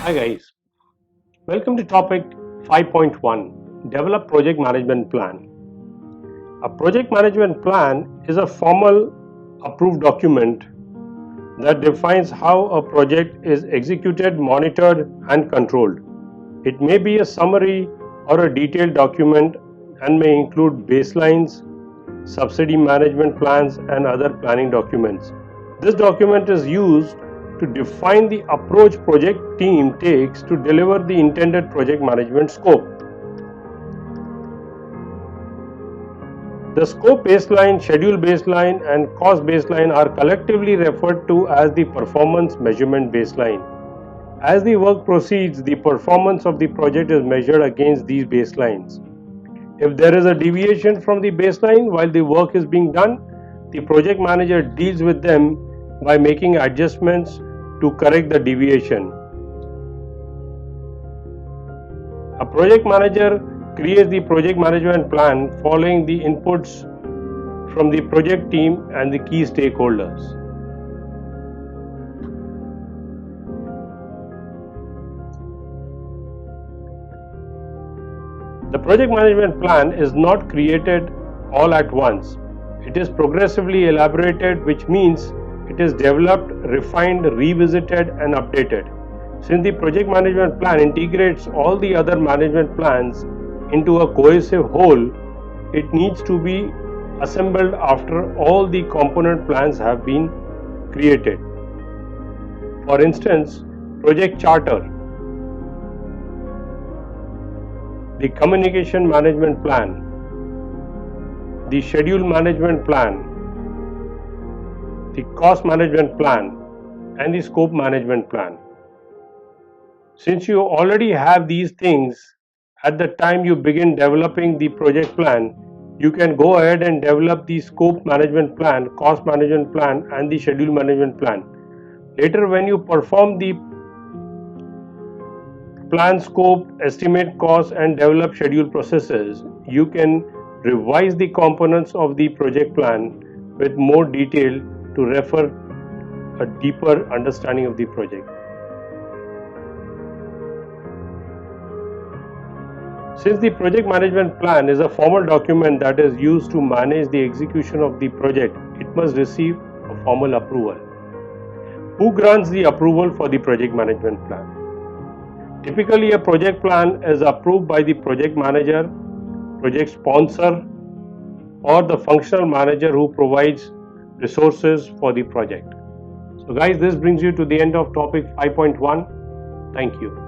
Hi guys, welcome to topic 5.1 Develop Project Management Plan. A project management plan is a formal approved document that defines how a project is executed, monitored, and controlled. It may be a summary or a detailed document and may include baselines, subsidy management plans, and other planning documents. This document is used to define the approach project team takes to deliver the intended project management scope. The scope baseline, schedule baseline, and cost baseline are collectively referred to as the performance measurement baseline. As the work proceeds, the performance of the project is measured against these baselines. If there is a deviation from the baseline while the work is being done, the project manager deals with them by making adjustments to correct the deviation. A project manager creates the project management plan following the inputs from the project team and the key stakeholders. The project management plan is not created all at once. It is progressively elaborated, which means it is developed, refined, revisited, and updated. Since the project management plan integrates all the other management plans into a cohesive whole, it needs to be assembled after all the component plans have been created. For instance, project charter, the communication management plan, the schedule management plan, the cost management plan, and the scope management plan. Since you already have these things at the time you begin developing the project plan, you can go ahead and develop the scope management plan, cost management plan, and the schedule management plan. Later, when you perform the plan scope, estimate costs, and develop schedule processes, you can revise the components of the project plan with more detail to refer a deeper understanding of the project. Since the project management plan is a formal document that is used to manage the execution of the project, it must receive a formal approval. Who grants the approval for the project management plan? Typically, a project plan is approved by the project manager, project sponsor, or the functional manager who provides resources for the project. So guys, this brings you to the end of topic 5.1. Thank you.